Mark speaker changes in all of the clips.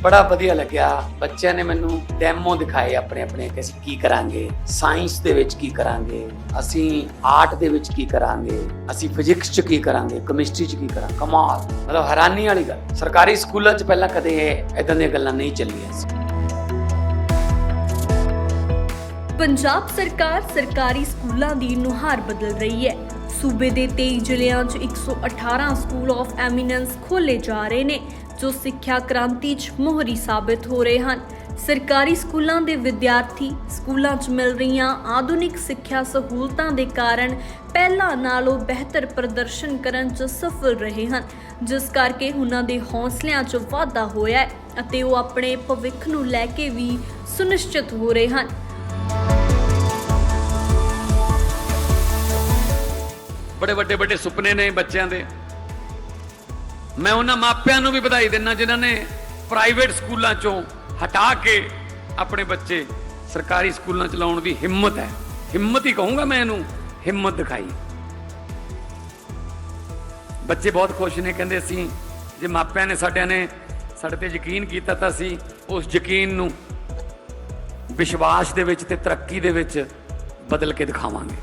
Speaker 1: बड़ा वधिया लग्या। बच्चों ने मैनू डैमो दिखाए अपने अपने कि असीं की करांगे, साइंस दे विच की करांगे, असीं आर्ट दे विच की करांगे, असीं फिजिक्स च की करांगे, केमिस्ट्री च की करांगे। कमाल, मतलब हैरानी वाली गल। सरकारी स्कूलों च पहलां कदे इदां ਦੀਆਂ ਗੱਲਾਂ नहीं ਚੱਲੀਆਂ ਸੀ।
Speaker 2: ਪੰਜਾਬ ਸਰਕਾਰ ਸਰਕਾਰੀ ਸਕੂਲਾਂ ਦੀ ਨੁਹਾਰ ਬਦਲ ਰਹੀ ਹੈ। ਸੂਬੇ ਦੇ 23 ਜ਼ਿਲ੍ਹਿਆਂ 'ਚ 118 ਸਕੂਲ ਆਫ ਐਮੀਨੈਂਸ ਖੋਲ੍ਹੇ ਜਾ ਰਹੇ ਨੇ, ਜੋ ਸਿੱਖਿਆ ਕ੍ਰਾਂਤੀ 'ਚ ਮੋਹਰੀ ਸਾਬਿਤ ਹੋ ਰਹੇ ਹਨ। ਸਰਕਾਰੀ ਸਕੂਲਾਂ ਦੇ ਵਿਦਿਆਰਥੀ ਸਕੂਲਾਂ 'ਚ ਮਿਲ ਰਹੀਆਂ ਆਧੁਨਿਕ ਸਿੱਖਿਆ ਸਹੂਲਤਾਂ ਦੇ ਕਾਰਨ ਪਹਿਲਾਂ ਨਾਲੋਂ ਬਿਹਤਰ ਪ੍ਰਦਰਸ਼ਨ ਕਰਨ 'ਚ ਸਫਲ ਰਹੇ ਹਨ, ਜਿਸ ਕਰਕੇ ਉਹਨਾਂ ਦੇ ਹੌਸਲਿਆਂ 'ਚ ਵਾਧਾ ਹੋਇਆ ਹੈ ਅਤੇ ਉਹ ਆਪਣੇ ਭਵਿੱਖ ਨੂੰ ਲੈ ਕੇ ਵੀ ਸੁਨਿਸ਼ਚਿਤ ਹੋ ਰਹੇ ਹਨ।
Speaker 1: बड़े ਵੱਡੇ ਵੱਡੇ ਸੁਪਨੇ ਨੇ ਬੱਚਿਆਂ ਦੇ। ਮੈਂ ਉਹਨਾਂ ਮਾਪਿਆਂ ਨੂੰ ਵੀ ਵਧਾਈ ਦਿੰਦਾ ਜਿਨ੍ਹਾਂ ਨੇ ਪ੍ਰਾਈਵੇਟ ਸਕੂਲਾਂ ਚੋਂ ਹਟਾ ਕੇ ਆਪਣੇ ਬੱਚੇ ਸਰਕਾਰੀ ਸਕੂਲਾਂ ਚ ਲਾਉਣ ਦੀ ਹਿੰਮਤ ਹੈ, ਹਿੰਮਤ ਹੀ ਕਹੂੰਗਾ ਮੈਂ ਇਹਨੂੰ, ਹਿੰਮਤ ਦਿਖਾਈ। ਬੱਚੇ ਬਹੁਤ ਖੁਸ਼ ਨੇ, ਕਹਿੰਦੇ ਅਸੀਂ ਜੇ ਮਾਪਿਆਂ ਨੇ ਸਾਡੇ ਤੇ ਯਕੀਨ ਕੀਤਾ ਤਾਂ ਅਸੀਂ ਉਸ ਯਕੀਨ ਨੂੰ ਵਿਸ਼ਵਾਸ ਦੇ ਵਿੱਚ ਤੇ ਤਰੱਕੀ ਦੇ ਵਿੱਚ ਬਦਲ ਕੇ ਦਿਖਾਵਾਂਗੇ।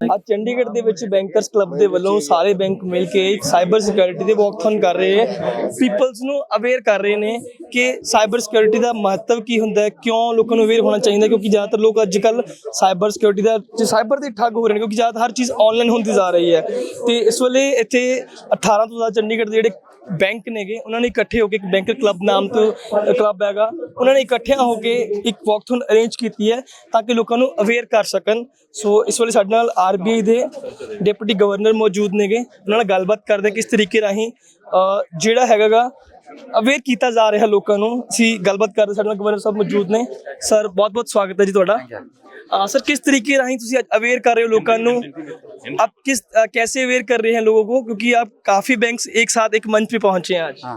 Speaker 3: ਅੱਜ ਚੰਡੀਗੜ੍ਹ ਦੇ ਵਿੱਚ ਬੈਂਕਰਸ ਕਲੱਬ ਦੇ ਵੱਲੋਂ ਸਾਰੇ ਬੈਂਕ ਮਿਲ ਕੇ ਇੱਕ ਸਾਈਬਰ ਸਿਕਿਉਰਿਟੀ ਦੇ ਵਾਕਥਨ ਕਰ ਰਹੇ ਹੈ। ਪੀਪਲਸ ਨੂੰ ਅਵੇਅਰ ਕਰ ਰਹੇ ਨੇ ਕਿ ਸਾਈਬਰ ਸਿਕਿਉਰਿਟੀ ਦਾ ਮਹੱਤਵ ਕੀ ਹੁੰਦਾ ਹੈ, ਕਿਉਂ ਲੋਕਾਂ ਨੂੰ ਅਵੇਅਰ ਹੋਣਾ ਚਾਹੀਦਾ, ਕਿਉਂਕਿ ਜ਼ਿਆਦਾਤਰ ਲੋਕ ਅੱਜ ਕੱਲ੍ਹ ਸਾਈਬਰ ਸਿਕਿਉਰਿਟੀ ਦਾ ਸਾਈਬਰ ਦੇ ਠੱਗ ਹੋ ਰਹੇ ਨੇ, ਕਿਉਂਕਿ ਜ਼ਿਆਦਾ ਹਰ ਚੀਜ਼ ਆਨਲਾਈਨ ਹੁੰਦੀ ਜਾ ਰਹੀ ਹੈ। ਤੇ ਇਸ ਵੇਲੇ ਇੱਥੇ 18 ਤੋਂ ਜ਼ਿਆਦਾ ਚੰਡੀਗੜ੍ਹ ਦੇ ਜਿਹੜੇ ਬੈਂਕ ਨੇਗੇ ਉਹਨਾਂ ਨੇ ਇਕੱਠੇ ਹੋ ਕੇ ਇੱਕ ਬੈਂਕਰ ਕਲੱਬ ਨਾਮ ਤੋਂ ਕਲੱਬ ਹੈਗਾ, ਉਹਨਾਂ ਨੇ ਇਕੱਠਿਆਂ ਹੋ ਕੇ ਇੱਕ ਵਾਕਥਨ ਅਰੇਂਜ ਕੀਤੀ ਹੈ ਤਾਂ ਕਿ ਲੋਕਾਂ ਨੂੰ ਅਵੇਅਰ ਕਰ ਸਕਣ। ਸੋ ਇਸ ਵੇਲੇ ਸਾਡੇ ਨਾਲ RBI ਦੇ ਡਿਪਟੀ ਗਵਰਨਰ ਮੌਜੂਦ ਨੇਗੇ, ਉਹਨਾਂ ਨਾਲ ਗੱਲਬਾਤ ਕਰਦੇ ਕਿਸ ਤਰੀਕੇ ਰਾਹੀਂ ਜਿਹੜਾ ਹੈਗਾ ਅਵੇਅਰ ਕੀਤਾ ਜਾ ਰਿਹਾ ਲੋਕਾਂ ਨੂੰ। ਅਸੀਂ ਗੱਲਬਾਤ ਕਰਦੇ, ਸਾਡੇ ਨਾਲ ਗਵਰਨਰ ਸਾਹਿਬ ਮੌਜੂਦ ਨੇ। ਸਰ ਬਹੁਤ ਬਹੁਤ ਸਵਾਗਤ ਹੈ ਜੀ ਤੁਹਾਡਾ। सर किस तरीके राही तुसी अवेयर कर रहे हो लोगों को, आप कैसे अवेयर कर रहे हैं लोगों को, क्योंकि आप काफ़ी बैंक्स एक साथ एक मंच पे पहुंचे हैं आज।
Speaker 4: हाँ,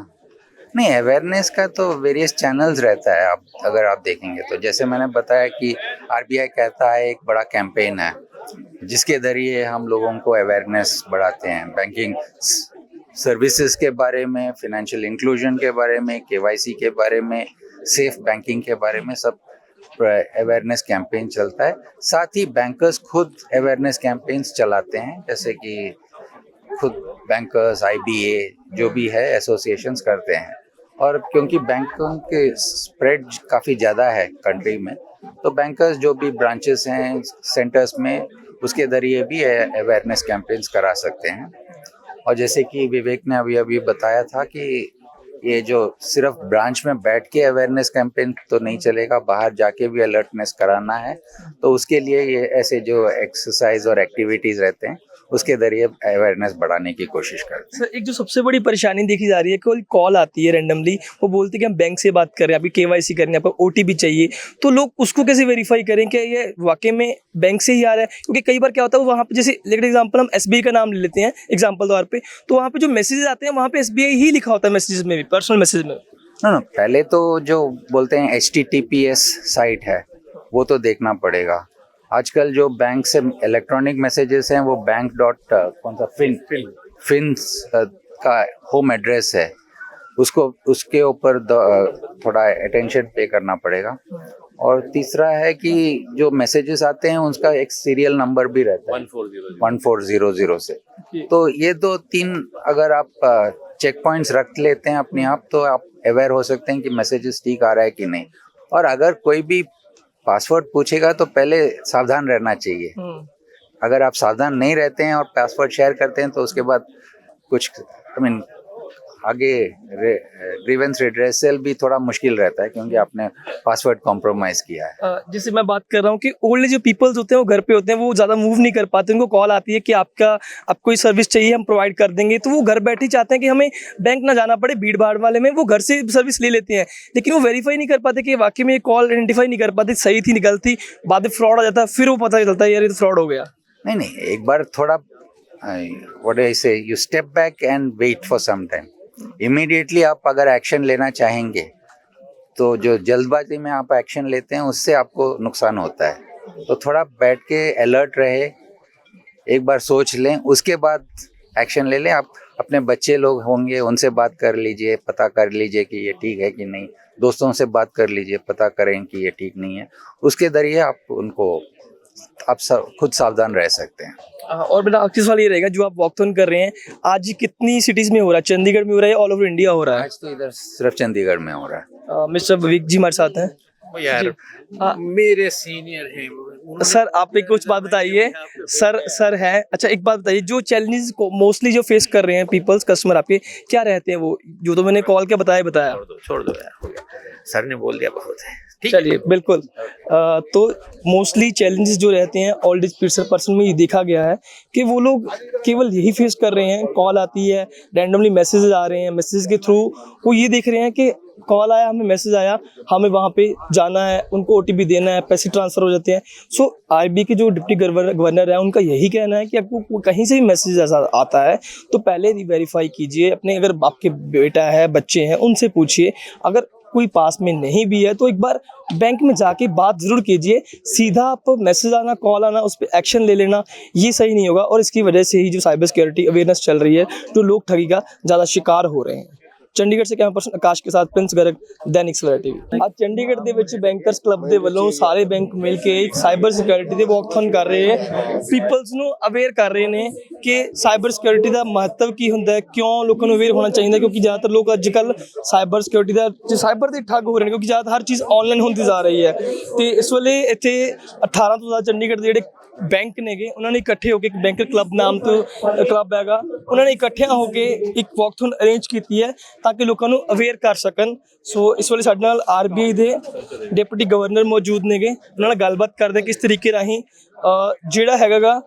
Speaker 4: नहीं, अवेयरनेस का तो वेरियस चैनल्स रहता है। आप अगर आप देखेंगे तो जैसे मैंने बताया कि RBI कहता है एक बड़ा कैंपेन है जिसके ज़रिए हम लोगों को अवेयरनेस बढ़ाते हैं, बैंकिंग सर्विसेज के बारे में, फिनेंशियल इंक्लूजन के बारे में, KYC के बारे में, सेफ बैंकिंग के बारे में सब अवेयरनेस कैंपेन चलता है। साथ ही बैंकर्स खुद अवेयरनेस कैंपेन्स चलाते हैं, जैसे कि खुद बैंकर्स IBA जो भी है एसोसिएशंस करते हैं। और क्योंकि बैंकों के स्प्रेड काफ़ी ज़्यादा है कंट्री में, तो बैंकर्स जो भी ब्रांचेस हैं सेंटर्स में उसके ज़रिए भी अवेयरनेस कैंपेन्स करा सकते हैं। और जैसे कि विवेक ने अभी बताया था कि ये जो सिर्फ ब्रांच में बैठ के अवेयरनेस कैंपेन तो नहीं चलेगा, बाहर जाके भी अलर्टनेस कराना है, तो उसके लिए ये ऐसे जो एक्सरसाइज और एक्टिविटीज़ रहते हैं उसके जरिए अवेयरनेस बढ़ाने की कोशिश करते हैं।
Speaker 3: सर एक जो सबसे बड़ी परेशानी देखी जा रही है कि कॉल आती है रैंडमली, वो बोलते हैं कि हम बैंक से बात कर रहे हैं, अभी KYC करनी है, आपको OTP चाहिए, तो लोग उसको कैसे वेरीफाई करें कि ये वाकई में बैंक से ही आ रहा है? क्योंकि कई बार क्या होता है वहाँ पे, जैसे लेकिन एग्जाम्पल हम SBI का नाम ले लेते हैं एग्जाम्पल तौर पर, तो वहाँ पे जो मैसेजेस आते हैं वहाँ पे SBI ही लिखा होता है मैसेजेस में भी, पर्सनल मैसेज में।
Speaker 4: ना पहले तो जो बोलते हैं HTTPS साइट है वो तो देखना पड़ेगा। आजकल जो बैंक से इलेक्ट्रॉनिक मैसेजेस हैं वो बैंक डॉट कौन सा फिन का होम एड्रेस है, उसको उसके ऊपर थोड़ा अटेंशन पे करना पड़ेगा। और तीसरा है कि जो मैसेजेस आते हैं उसका एक सीरियल नंबर भी रहता है 1400 से। तो ये 2-3 अगर आप चेक पॉइंट्स रख लेते हैं अपने आप, तो आप अवेयर हो सकते हैं कि मैसेजेस ठीक आ रहा है कि नहीं। और अगर कोई भी पासवर्ड पूछेगा तो पहले सावधान रहना चाहिए। अगर आप सावधान नहीं रहते हैं और पासवर्ड शेयर करते हैं तो उसके बाद कुछ आगे ग्रीवेंस रिड्रेसल भी थोड़ा मुश्किल रहता है, क्योंकि आपने पासवर्ड कॉम्प्रोमाइज किया है।
Speaker 3: जैसे मैं बात कर रहा हूँ कि ओल्ड जो पीपल्स होते हैं वो घर पे होते हैं, वो ज़्यादा मूव नहीं कर पाते, उनको कॉल आती है कि आपको कोई सर्विस चाहिए हम प्रोवाइड कर देंगे, तो वो घर बैठे चाहते हैं कि हमें बैंक ना जाना पड़े, भीड़ भाड़ वाले में वो घर से सर्विस ले लेते हैं, लेकिन वो वेरीफाई नहीं कर पाते कि वाकई में ये कॉल आइडेंटिफाई नहीं कर पाते सही थी निकलती, बाद में फ्रॉड आ जाता है, फिर वो पता चलता है यार ये तो फ्रॉड हो गया।
Speaker 4: नहीं, एक बार थोड़ा what I say you step back and wait for some time. Immediately आप अगर एक्शन लेना चाहेंगे तो जो जल्दबाजी में आप एक्शन लेते हैं उससे आपको नुकसान होता है। तो थोड़ा बैठ के अलर्ट रहे, एक बार सोच लें, उसके बाद एक्शन ले लें। आप अपने बच्चे लोग होंगे, उनसे बात कर लीजिए, पता कर लीजिए कि ये ठीक है कि नहीं। दोस्तों से बात कर लीजिए, पता करें कि ये ठीक नहीं है। उसके जरिए आप खुद सावधान रह सकते हैं।
Speaker 3: और बेटा आखिरी सवाल ये रहेगा, जो आप वॉकथॉन कर रहे हैं आज कितनी सिटीज में हो रहा है? चंडीगढ़ में हो रहा है, ऑल ओवर इंडिया हो रहा है?
Speaker 4: आज तो इधर सिर्फ चंडीगढ़ में हो रहा है।
Speaker 3: मिस्टर विवेक जी हमारे साथ हैं।
Speaker 5: यार मेरे सीनियर हैं
Speaker 3: सर, आप एक कुछ बात बताइए। सर है, अच्छा एक बात बताइए, जो चैलेंजेस को मोस्टली जो फेस कर रहे हैं पीपल्स कस्टमर आपके, क्या रहते हैं वो? जो तो मैंने कॉल के बताया
Speaker 5: छोड़ दो यार, हो गया, सर ने बोल दिया, बहुत है, ठीक।
Speaker 3: चलिए बिल्कुल। तो मोस्टली चैलेंजेस जो रहते हैं ओल्ड एज पर्सन में ये देखा गया है कि वो लोग केवल यही फेस कर रहे हैं, कॉल आती है, रैंडमली मैसेजेस आ रहे हैं, मैसेज के थ्रू वो ये देख रहे हैं कि कॉल आया, हमें मैसेज आया, हमें वहाँ पे जाना है, उनको OTP देना है, पैसे ट्रांसफ़र हो जाते हैं। सो RBI के जो डिप्टी गवर्नर है उनका यही कहना है कि आपको कहीं से भी मैसेज ऐसा आता है तो पहले वेरीफाई कीजिए। अपने अगर आपके बेटा है, बच्चे हैं, उनसे पूछिए। अगर कोई पास में नहीं भी है तो एक बार बैंक में जाके बात ज़रूर कीजिए। सीधा आप मैसेज आना, कॉल आना, उस पर एक्शन ले लेना, ये सही नहीं होगा। और इसकी वजह से ही जो साइबर सिक्योरिटी अवेयरनेस चल रही है, जो लोग ठगी का ज़्यादा शिकार हो रहे हैं। ਚੰਡੀਗੜ੍ਹ ਸੇ ਕੈਮਰਾ ਪਰਸਨ ਆਕਾਸ਼ ਕੇ ਸਾਥ ਪ੍ਰਿੰਸ ਗਰਗ, दैनिक सवेरा TV। ਅੱਜ ਚੰਡੀਗੜ੍ਹ ਦੇ ਵਿੱਚ ਬੈਂਕਰਸ ਕਲੱਬ ਦੇ ਵੱਲੋਂ ਸਾਰੇ ਬੈਂਕ ਮਿਲ ਕੇ ਇੱਕ ਸਾਈਬਰ ਸਿਕਿਉਰਿਟੀ ਦੇ ਵਾਕਥਨ ਕਰ ਰਹੇ ਹੈ। ਪੀਪਲਸ ਨੂੰ ਅਵੇਅਰ ਕਰ ਰਹੇ ਨੇ ਕਿ ਸਾਈਬਰ ਸਿਕਿਉਰਿਟੀ ਦਾ ਮਹੱਤਵ ਕੀ ਹੁੰਦਾ ਹੈ, ਕਿਉਂ ਲੋਕਾਂ ਨੂੰ ਅਵੇਅਰ ਹੋਣਾ ਚਾਹੀਦਾ, ਕਿਉਂਕਿ ਜ਼ਿਆਦਾਤਰ ਲੋਕ ਅੱਜ ਕੱਲ੍ਹ ਸਾਈਬਰ ਸਿਕਿਉਰਿਟੀ ਦਾ ਸਾਈਬਰ ਦੇ ਠੱਗ ਹੋ ਰਹੇ ਨੇ, ਕਿਉਂਕਿ ਜ਼ਿਆਦਾ ਹਰ ਚੀਜ਼ ਆਨਲਾਈਨ ਹੁੰਦੀ ਜਾ ਰਹੀ ਹੈ। ਤੇ ਇਸ ਵੇਲੇ ਇੱਥੇ 18 ਤੋਂ ਜ਼ਿਆਦਾ ਚੰਡੀਗੜ੍ਹ ਦੇ ਜਿਹੜੇ ਬੈਂਕ ਨੇਗੇ ਉਹਨਾਂ ਨੇ ਇਕੱਠੇ ਹੋ ਕੇ ਇੱਕ ਬੈਂਕਰ ਕਲੱਬ ਨਾਮ ਤੋਂ ਕਲੱਬ ਹੈਗਾ, ਉਹਨਾਂ ਨੇ ਇਕੱਠਿਆਂ ਹੋ ਕੇ ਇੱਕ ਵਾਕਥਨ ਅਰੇਂਜ ਕੀਤੀ ਹੈ ਤਾਂ ਕਿ ਲੋਕਾਂ ਨੂੰ ਅਵੇਅਰ ਕਰ ਸਕਣ। ਸੋ ਇਸ ਵੇਲੇ ਸਾਡੇ ਨਾਲ RBI ਦੇ ਡਿਪਟੀ ਗਵਰਨਰ ਮੌਜੂਦ ਨੇਗੇ, ਉਹਨਾਂ ਨਾਲ ਗੱਲਬਾਤ ਕਰਦੇ ਕਿਸ ਤਰੀਕੇ ਰਾਹੀਂ ਜਿਹੜਾ ਹੈਗਾ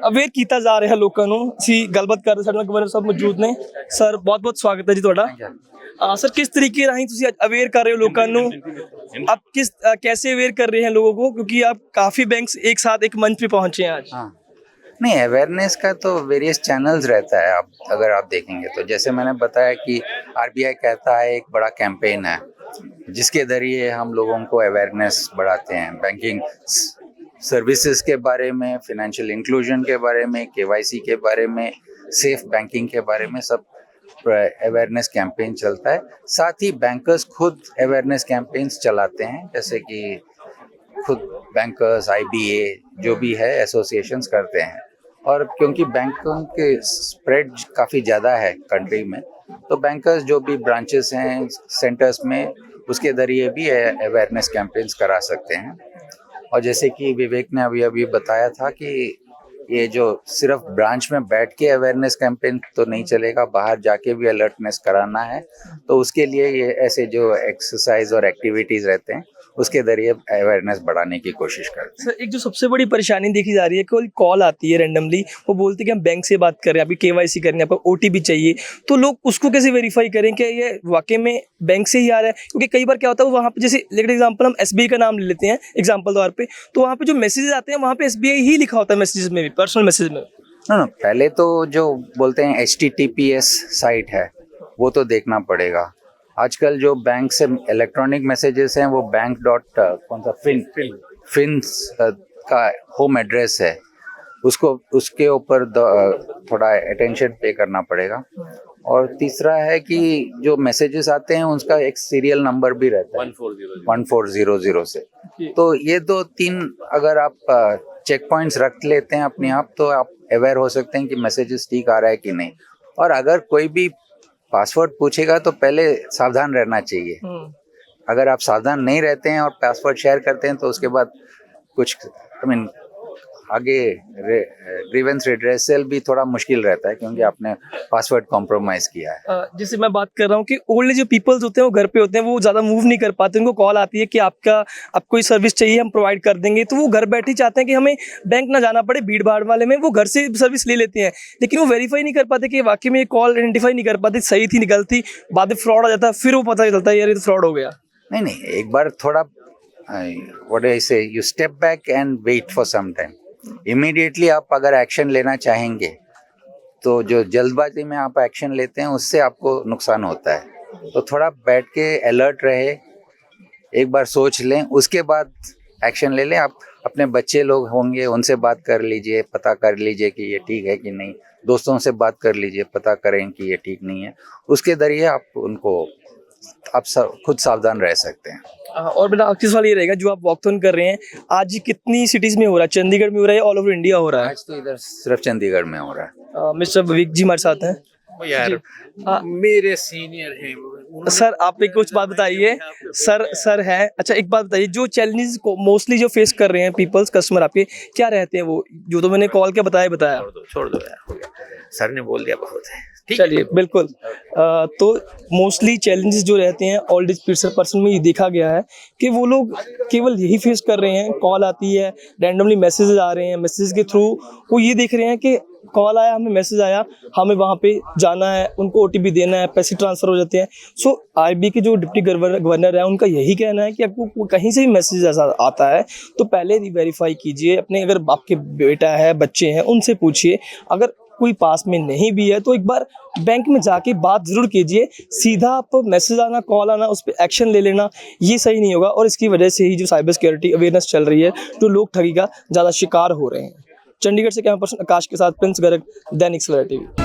Speaker 3: ਅਵੇਅਰ ਕੀਤਾ ਜਾ ਰਿਹਾ ਲੋਕਾਂ ਨੂੰ। ਅਸੀਂ ਗੱਲਬਾਤ ਕਰਦੇ, ਸਾਡੇ ਨਾਲ ਗਵਰਨਰ ਸਾਹਿਬ ਮੌਜੂਦ ਨੇ। ਸਰ ਬਹੁਤ ਬਹੁਤ ਸਵਾਗਤ ਹੈ ਜੀ ਤੁਹਾਡਾ। सर, किस तरीके राही तुसी अवेयर कर रहे हो लोगों को? आप कैसे अवेयर कर रहे हैं लोगों को, क्योंकि आप काफ़ी बैंक्स एक साथ एक मंच पे पहुंचे हैं आज?
Speaker 4: हाँ, नहीं, अवेयरनेस का तो वेरियस चैनल्स रहता है। अगर आप देखेंगे तो जैसे मैंने बताया कि RBI कहता है एक बड़ा कैंपेन है जिसके ज़रिए हम लोगों को अवेयरनेस बढ़ाते हैं, बैंकिंग सर्विसेज के बारे में, फिनेंशियल इंक्लूजन के बारे में, KYC के बारे में, सेफ बैंकिंग के बारे में सब अवेयरनेस कैंपेन चलता है। साथ ही बैंकर्स खुद अवेयरनेस कैंपेन्स चलाते हैं, जैसे कि खुद बैंकर्स IBA जो भी है एसोसिएशंस करते हैं। और क्योंकि बैंकों के स्प्रेड काफ़ी ज़्यादा है कंट्री में, तो बैंकर्स जो भी ब्रांचेस हैं सेंटर्स में, उसके ज़रिए भी अवेयरनेस कैंपेन्स करा सकते हैं। और जैसे कि विवेक ने अभी बताया था कि ये जो सिर्फ ब्रांच में बैठ के अवेयरनेस कैंपेन तो नहीं चलेगा, बाहर जाके भी अलर्टनेस कराना है। तो उसके लिए ये ऐसे जो एक्सरसाइज और एक्टिविटीज़ रहते हैं उसके जरिए अवेयरनेस बढ़ाने की कोशिश करते हैं।
Speaker 3: सर, एक जो सबसे बड़ी परेशानी देखी जा रही है कि कॉल आती है रैंडमली, वो बोलते हैं कि हम बैंक से बात कर रहे हैं, आपकी KYC करनी है, आपको OTP चाहिए, तो लोग उसको कैसे वेरीफाई करें कि ये वाकई में बैंक से ही आ रहा है? क्योंकि कई बार क्या होता है, वहाँ पे जैसे लेकिन एग्जाम्पल हम SBI का नाम ले लेते हैं एग्जाम्पल तौर पर, तो वहाँ पे जो मैसेजेस आते हैं वहाँ पे SBI ही लिखा होता है मैसेजेस में भी, पर्सनल मैसेज में।
Speaker 4: ना, पहले तो जो बोलते हैं HTTPS साइट है वो तो देखना पड़ेगा। आजकल जो बैंक से इलेक्ट्रॉनिक मैसेजेस हैं वो बैंक डॉट कौन सा फिन का होम एड्रेस है, उसके ऊपर थोड़ा अटेंशन पे करना पड़ेगा। और तीसरा है कि जो मैसेजेस आते हैं उसका एक सीरियल नंबर भी रहता है 1400 से। तो ये 2-3 अगर आप चेक पॉइंट्स रख लेते हैं अपने आप, तो आप अवेयर हो सकते हैं कि मैसेजेस ठीक आ रहा है कि नहीं। और अगर कोई भी पासवर्ड पूछेगा तो पहले सावधान रहना चाहिए। अगर आप सावधान नहीं रहते हैं और पासवर्ड शेयर करते हैं तो उसके बाद कुछ आगे ग्रीवेंस रिड्रेसल भी थोड़ा मुश्किल रहता है, क्योंकि आपने पासवर्ड कॉम्प्रोमाइज़ किया है।
Speaker 3: जैसे मैं बात कर रहा हूँ कि ओल्ड जो पीपल्स होते हैं वो घर पे होते हैं, वो ज़्यादा मूव नहीं कर पाते, उनको कॉल आती है कि आपको कोई सर्विस चाहिए, हम प्रोवाइड कर देंगे, तो वो घर बैठे चाहते हैं कि हमें बैंक ना जाना पड़े, भीड़ भाड़ वाले में वो घर से सर्विस ले लेते हैं, लेकिन वो वेरीफाई नहीं कर पाते कि वाकई में कॉल आइडेंटिफाई नहीं कर पाते सही थी गलत थी, बाद में फ्रॉड आ जाता है, फिर वो पता चलता है यार ये तो फ्रॉड हो गया।
Speaker 4: नहीं, एक बार थोड़ा what I say, you step back and wait for some time. Immediately आप अगर एक्शन लेना चाहेंगे तो जो जल्दबाजी में आप एक्शन लेते हैं उससे आपको नुकसान होता है। तो थोड़ा बैठ के अलर्ट रहे, एक बार सोच लें, उसके बाद एक्शन ले लें। आप अपने बच्चे लोग होंगे उनसे बात कर लीजिए, पता कर लीजिए कि ये ठीक है कि नहीं, दोस्तों से बात कर लीजिए, पता करें कि ये ठीक नहीं है। उसके जरिए आप सब खुद सावधान रह सकते हैं।
Speaker 3: और मेरा आखिरी सवाल ये रहेगा, जो आप वॉकथॉन कर रहे हैं आज कितनी सिटीज में हो रहा है? चंडीगढ़ में हो रहा है, ऑल ओवर इंडिया हो रहा है?
Speaker 4: आज तो इधर सिर्फ चंडीगढ़ में हो रहा है।
Speaker 3: मिस्टर विवेक जी हमारे साथ हैं।
Speaker 5: यार मेरे सीनियर हैं
Speaker 3: सर आप एक कुछ बात बताइए। सर है, अच्छा एक बात बताइए, जो चैलेंजेस को मोस्टली जो फेस कर रहे हैं पीपल्स कस्टमर आपके, क्या रहते हैं वो? जो तो मैंने कॉल के बताया
Speaker 5: छोड़ दो यार, हो गया, सर ने बोल दिया बहुत है। ठीक
Speaker 3: चलिए बिल्कुल। तो मोस्टली चैलेंजेस जो रहते हैं ओल्ड एज पर्सन में ये देखा गया है कि वो लोग केवल यही फेस कर रहे हैं, कॉल आती है, रैंडमली मैसेजेस आ रहे हैं, मैसेज के थ्रू वो ये देख रहे हैं कि कॉल आया, हमें मैसेज आया, हमें वहाँ पे जाना है, उनको OTP देना है, पैसे ट्रांसफ़र हो जाते हैं। सो RBI के जो डिप्टी गवर्नर है उनका यही कहना है कि आपको कहीं से भी मैसेज ऐसा आता है तो पहले वेरीफाई कीजिए। अपने अगर आपके बेटा है, बच्चे हैं, उनसे पूछिए। अगर कोई पास में नहीं भी है तो एक बार बैंक में जाके बात ज़रूर कीजिए। सीधा आप मैसेज आना, कॉल आना, उस पर एक्शन ले लेना, ये सही नहीं होगा। और इसकी वजह से ही जो साइबर सिक्योरिटी अवेयरनेस चल रही है, तो लोग ठगी का ज़्यादा शिकार हो रहे हैं। चंडीगढ़ से कैमरा पर्सन आकाश के साथ प्रिंस गर्ग, दैनिक सवेरा TV।